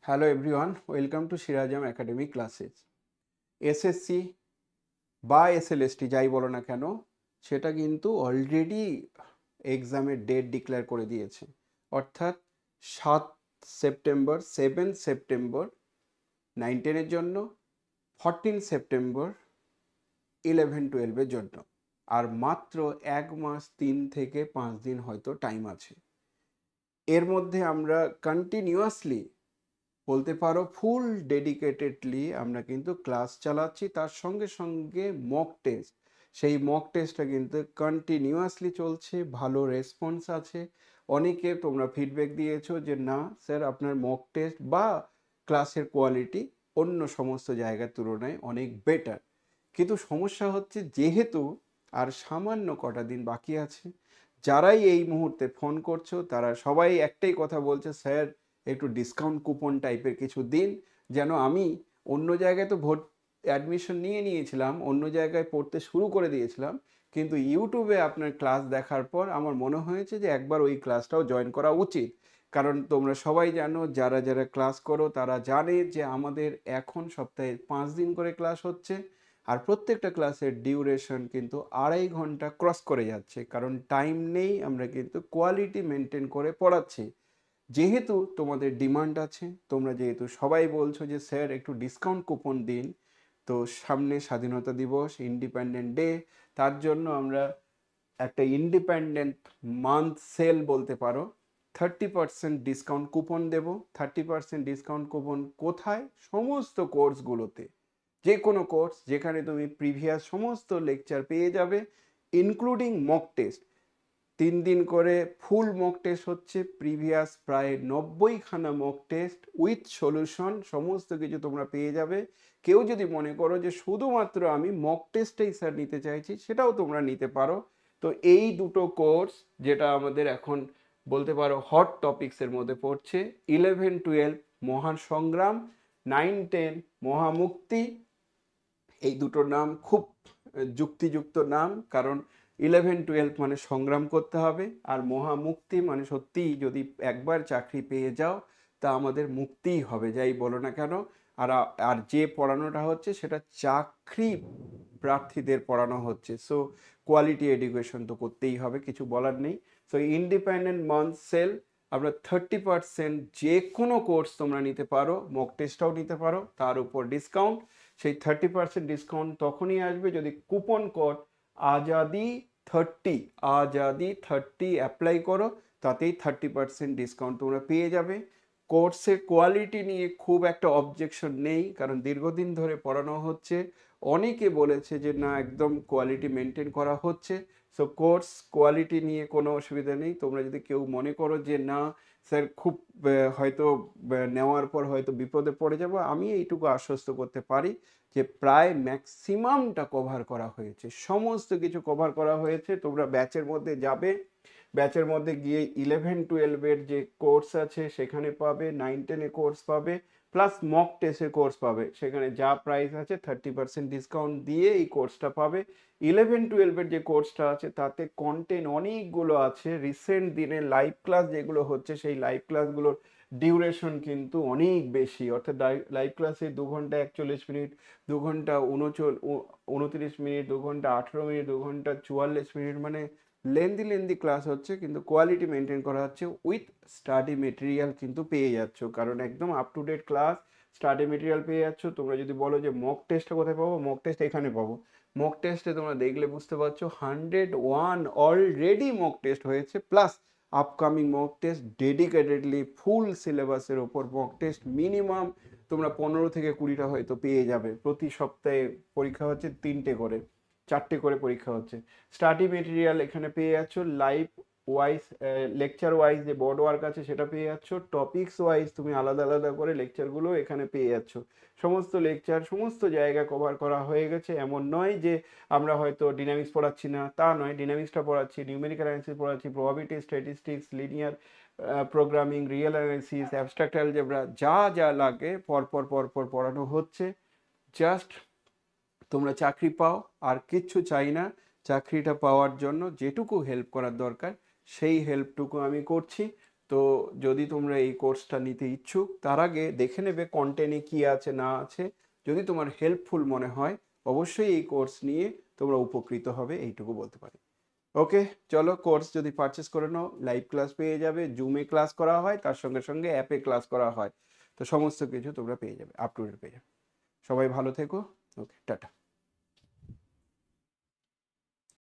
Hello everyone, welcome to Shirajam Academy classes. SSC বা SLST যাই বলো না কেন সেটা কিন্তু অলরেডি এক্সামের ডেট ডিক্লেয়ার করে দিয়েছে, অর্থাৎ 7 সেপ্টেম্বর 9-10-এর জন্য, 14 সেপ্টেম্বর 11-12-এর জন্য, আর মাত্র 1 মাস 3 থেকে 5 দিন হয়তো টাইম আছে। এর মধ্যে আমরা কন্টিনিউয়াসলি বলতে পারো ফুল ডেডিকেটেডলি আমরা কিন্তু ক্লাস চালাচ্ছি, তার সঙ্গে সঙ্গে মক টেস্ট, সেই মক টেস্টটা কিন্তু কন্টিনিউয়াসলি চলছে, ভালো রেসপন্স আছে। অনেকে তোমরা ফিডব্যাক দিয়েছো যে না স্যার আপনার মক টেস্ট বা ক্লাসের কোয়ালিটি অন্য সমস্ত জায়গার তুলনায় অনেক বেটার। কিন্তু সমস্যা হচ্ছে যেহেতু আর সামান্য কটা দিন বাকি আছে, যারাই এই মুহূর্তে ফোন করছো তারা সবাই একটাই কথা বলছে, স্যার একটু ডিসকাউন্ট কুপন টাইপের কিছু দিন, যেন আমি অন্য জায়গায় তো অ্যাডমিশন নিয়েছিলাম, অন্য জায়গায় পড়তে শুরু করে দিয়েছিলাম, কিন্তু ইউটিউবে আপনার ক্লাস দেখার পর আমার মনে হয়েছে যে একবার ওই ক্লাসটাও জয়েন করা উচিত। কারণ তোমরা সবাই জানো, যারা যারা ক্লাস করো তারা জানে যে আমাদের এখন সপ্তাহে 5 দিন করে ক্লাস হচ্ছে, আর প্রত্যেকটা ক্লাসের ডিউরেশন কিন্তু 2.5 ঘন্টা ক্রস করে যাচ্ছে, কারণ টাইম নেই, আমরা কিন্তু কোয়ালিটি মেনটেন করে পড়াচ্ছি। যেহেতু তোমাদের ডিমান্ড আছে, তোমরা যেহেতু সবাই বলছো যে স্যার একটু ডিসকাউন্ট কুপন দিন, তো সামনে স্বাধীনতা দিবস, ইন্ডিপেন্ডেন্ট ডে, তার জন্য আমরা একটা ইন্ডিপেন্ডেন্ট মান্থ সেল বলতে পারো, 30% ডিসকাউন্ট কুপন দেব। 30% ডিসকাউন্ট কুপন কোথায়? সমস্ত কোর্সগুলোতে, যে কোনো কোর্স যেখানে তুমি প্রিভিয়াস সমস্ত লেকচার পেয়ে যাবে, ইনক্লুডিং মক টেস্ট। 3 দিন করে ফুল মক টেস্ট হচ্ছে, প্রিভিয়াস প্রায় 90খানা মক টেস্ট উইথ সলিউশন, সমস্ত কিছু তোমরা পেয়ে যাবে। কেউ যদি মনে করো যে শুধুমাত্র আমি মক টেস্টেই স্যার নিতে চাইছি, সেটাও তোমরা নিতে পারো। তো এই দুটো কোর্স যেটা আমাদের এখন বলতে পারো হট টপিক্সের মধ্যে পড়ছে, 11-12 মহান সংগ্রাম, 9-10 মহামুক্তি। এই দুটো নাম খুব যুক্তিযুক্ত নাম, কারণ 11-12 মানে সংগ্রাম করতে হবে, আর মহামুক্তি মানে সত্যিই যদি একবার চাকরি পেয়ে যাও তা আমাদের মুক্তিই হবে, যাই বলো না কেন। আর আর যে পড়ানোটা হচ্ছে সেটা চাকরি প্রার্থীদের পড়ানো হচ্ছে, সো কোয়ালিটি এডুকেশন তো করতেই হবে, কিছু বলার নেই। সো ইন্ডিপেন্ডেন্ট মান্থ সেল, আমরা 30% যে কোনো কোর্স তোমরা নিতে পারো, মক টেস্টটাও নিতে পারো, তার উপর ডিসকাউন্ট। সেই 30% ডিসকাউন্ট তখনই আসবে যদি কুপন কোড আজাদি 30 অ্যাপ্লাই করো, তাতেই 30% ডিসকাউন্ট তোমরা পেয়ে যাবে। কোর্সের কোয়ালিটি নিয়ে খুব একটা অবজেকশন নেই, কারণ দীর্ঘদিন ধরে পড়ানো হচ্ছে, অনেকে বলেছে যে না একদম কোয়ালিটি মেনটেন করা হচ্ছে। সো কোর্স কোয়ালিটি নিয়ে কোনো অসুবিধা নেই। তোমরা যদি কেউ মনে করো যে না স্যার খুব হয়তো নেওয়ার পর হয়তো বিপদে পড়ে যাব, আমি এইটুকু আশ্বস্ত করতে পারি যে প্রায় ম্যাক্সিমামটা কভার করা হয়েছে, সমস্ত কিছু কভার করা হয়েছে। তোমরা ব্যাচের মধ্যে যাবে, ব্যাচের মধ্যে গিয়ে 11-12-এর যে কোর্স আছে সেখানে পাবে, 9-10-এ কোর্স পাবে, প্লাস মক টেস্টের কোর্স পাবে। সেখানে যা প্রাইস আছে 30% ডিসকাউন্ট দিয়ে এই কোর্সটা পাবে। 11-12-এর যে কোর্সটা আছে তাতে কন্টেন্ট অনেকগুলো আছে, রিসেন্ট দিনে লাইভ ক্লাস যেগুলো হচ্ছে সেই লাইভ ক্লাসগুলোর ডিউরেশন কিন্তু অনেক বেশি, অর্থাৎ লাইভ ক্লাসে 2 ঘন্টা 41 মিনিট, 2 ঘন্টা 29 মিনিট, 2 ঘন্টা 18 মিনিট, 2 ঘন্টা 44 মিনিট, মানে লেন্দি ক্লাস হচ্ছে, কিন্তু কোয়ালিটি মেনটেন করা হচ্ছে, উইথ স্টাডি মেটেরিয়াল কিন্তু পেয়ে যাচ্ছ, কারণ একদম up to date class, study material পেয়ে যাচ্ছ। তোমরা যদি বলো যে মক টেস্টটা কোথায় পাবো, মক টেস্ট এখানে পাবো। মক টেস্টে তোমরা দেখলে বুঝতে পারছো 101 অলরেডি মক টেস্ট হয়েছে, plus upcoming mock test, dedicatedly full সিলেবাসের ওপর মক টেস্ট মিনিমাম তোমরা 15 থেকে 20টা হয়তো পেয়ে যাবে। প্রতি সপ্তাহে পরীক্ষা হচ্ছে 3টে করে, 4টে করে পরীক্ষা হচ্ছে। স্টাডি মেটেরিয়াল এখানে পেয়ে যাচ্ছ, লাইভ ওয়াইজ লেকচার ওয়াইজ যে বোর্ড ওয়ার্ক আছে সেটা পেয়ে যাচ্ছ, টপিকস ওয়াইজ তুমি আলাদা আলাদা করে লেকচারগুলো এখানে পেয়ে যাচ্ছ। সমস্ত লেকচার সমস্ত জায়গা কভার করা হয়ে গেছে। এমন নয় যে আমরা হয়তো ডিনামিক্স পড়াচ্ছি না, তা নয়, ডিনামিক্সটা পড়াচ্ছি, নিউমেরিক্যাল অ্যানালিসিস পড়াচ্ছি, probability, statistics, linear programming, real analysis, abstract algebra, যা যা লাগে পরপর পড়ানো হচ্ছে। জাস্ট তোমরা চাকরি পাও, আর কিচ্ছু চাই না। চাকরিটা পাওয়ার জন্য যেটুকু হেল্প করার দরকার সেই হেল্পটুকু আমি করছি। তো যদি তোমরা এই কোর্সটা নিতে ইচ্ছুক, তার আগে দেখে নেবে কন্টেন্টে কি আছে না আছে। যদি তোমার হেল্পফুল মনে হয়, অবশ্যই এই কোর্স নিয়ে তোমরা উপকৃত হবে, এইটুকু বলতে পারি। ওকে, চলো, কোর্স যদি পারচেস করে নাও, লাইভ ক্লাস পেয়ে যাবে, জুমে ক্লাস করা হয়, তার সঙ্গে সঙ্গে অ্যাপে ক্লাস করা হয়। তো সমস্ত কিছু তোমরা পেয়ে যাবে, আপ টু ডেট পেয়ে যাবে। সবাই ভালো থেকো। ওকে, টাটা।